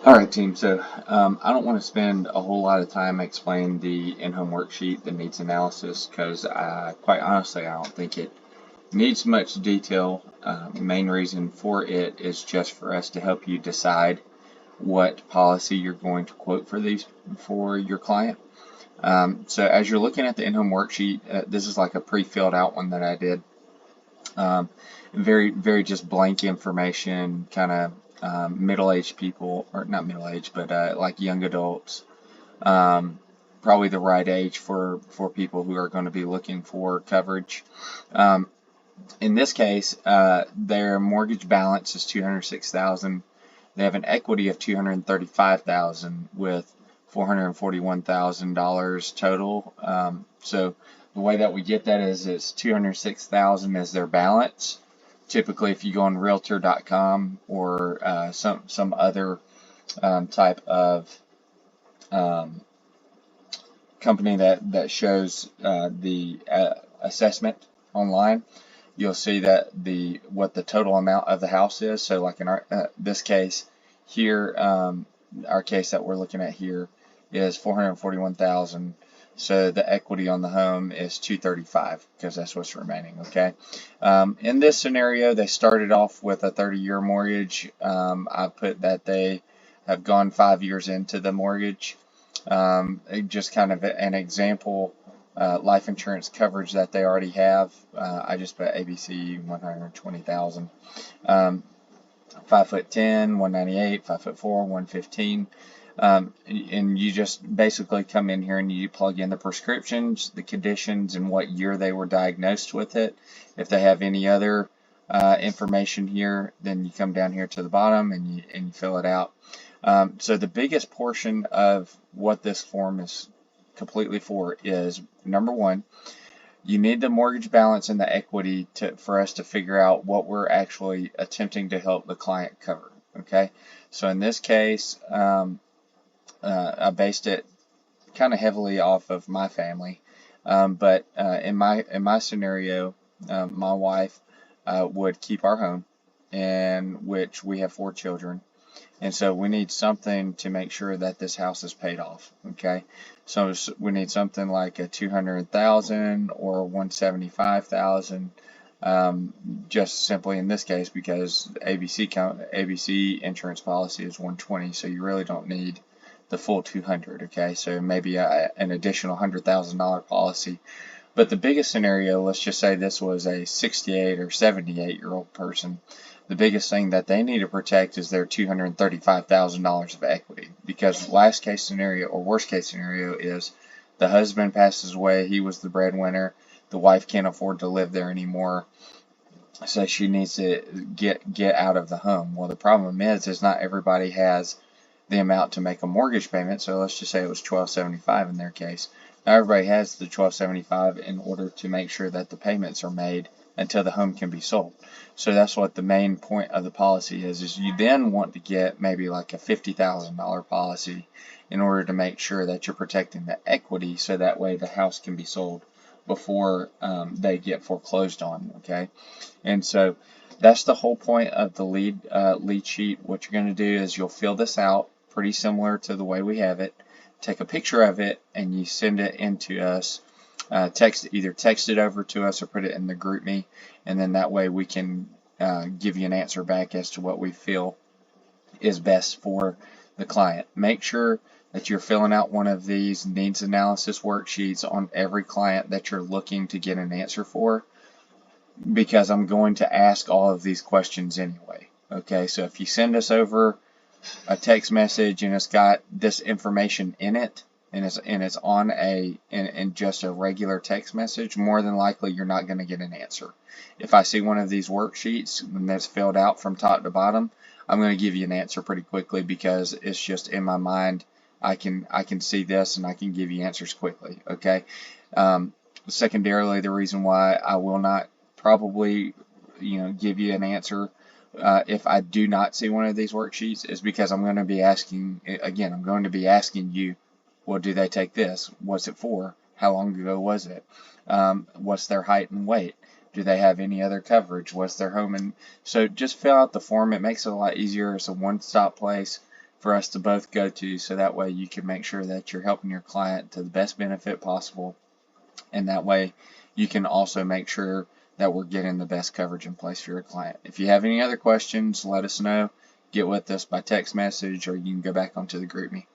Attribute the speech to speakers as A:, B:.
A: All right, team. So I don't want to spend a whole lot of time explaining the in-home worksheet, the needs analysis, because quite honestly, I don't think it needs much detail. The main reason for it is just for us to help you decide what policy you're going to quote for your client. So as you're looking at the in-home worksheet, this is like a pre-filled out one that I did. Um, very just blank information, kind of middle-aged people, or not middle-aged, but like young adults, um, probably the right age for people who are going to be looking for coverage. Um, in this case, their mortgage balance is $206,000. They have an equity of $235,000 with $441,000 total. So the way that we get that is it's $206,000 as their balance. Typically, if you go on Realtor.com or some other type of um, company that shows the assessment online, you'll see that what the total amount of the house is. So like in our this case here, our case that we're looking at here is 441,000. So the equity on the home is 235 because that's what's remaining. Okay. In this scenario, they started off with a 30-year mortgage. I put that they have gone 5 years into the mortgage. Just kind of an example life insurance coverage that they already have. I just put ABC 120,000. 5'10", 198, 5'4", 115. And you just basically come in here and you plug in the prescriptions, the conditions, and what year they were diagnosed with it. If they have any other information here, then you come down here to the bottom and you fill it out. So the biggest portion of what this form is completely for is, number one, you need the mortgage balance and the equity for us to figure out what we're actually attempting to help the client cover. Okay, so in this case, I based it kind of heavily off of my family, but in my scenario, my wife would keep our home, in which we have 4 children. And so we need something to make sure that this house is paid off. Okay, so we need something like a 200,000 or 175,000. Just simply in this case because ABC insurance policy is 120, so you really don't need the full 200. Okay, so maybe an additional $100,000 policy. But the biggest scenario, let's just say this was a 68 or 78-year-old person. The biggest thing that they need to protect is their $235,000 of equity, because last case scenario or worst case scenario is the husband passes away, he was the breadwinner, the wife can't afford to live there anymore, so she needs to get out of the home. Well, the problem is not everybody has the amount to make a mortgage payment. So let's just say it was $1,275 in their case. Now everybody has the $1,275 in order to make sure that the payments are made until the home can be sold. So that's what the main point of the policy is you then want to get maybe like a $50,000 policy in order to make sure that you're protecting the equity, so that way the house can be sold before they get foreclosed on. Okay, and so that's the whole point of the lead sheet. What you're going to do is you'll fill this out pretty similar to the way we have it. Take a picture of it and you send it in to us. Either text it over to us or put it in the group me, and then that way we can give you an answer back as to what we feel is best for the client. Make sure that you're filling out one of these needs analysis worksheets on every client that you're looking to get an answer for, because I'm going to ask all of these questions anyway. Okay, so if you send us over a text message and it's got this information in it, and it's on in just a regular text message, more than likely you're not going to get an answer. If I see one of these worksheets and that's filled out from top to bottom, I'm going to give you an answer pretty quickly, because it's just in my mind. I can see this and I can give you answers quickly. Okay. Secondarily, the reason why I will not probably give you an answer if I do not see one of these worksheets is because I'm going to be asking you, well, do they take this? What's it for? How long ago was it? What's their height and weight? Do they have any other coverage? What's their home? And so just fill out the form. It makes it a lot easier. It's a one-stop place. for us to both go to, so that way you can make sure that you're helping your client to the best benefit possible, and that way you can also make sure that we're getting the best coverage in place for your client. If you have any other questions, let us know. Get with us by text message, or you can go back onto the GroupMe.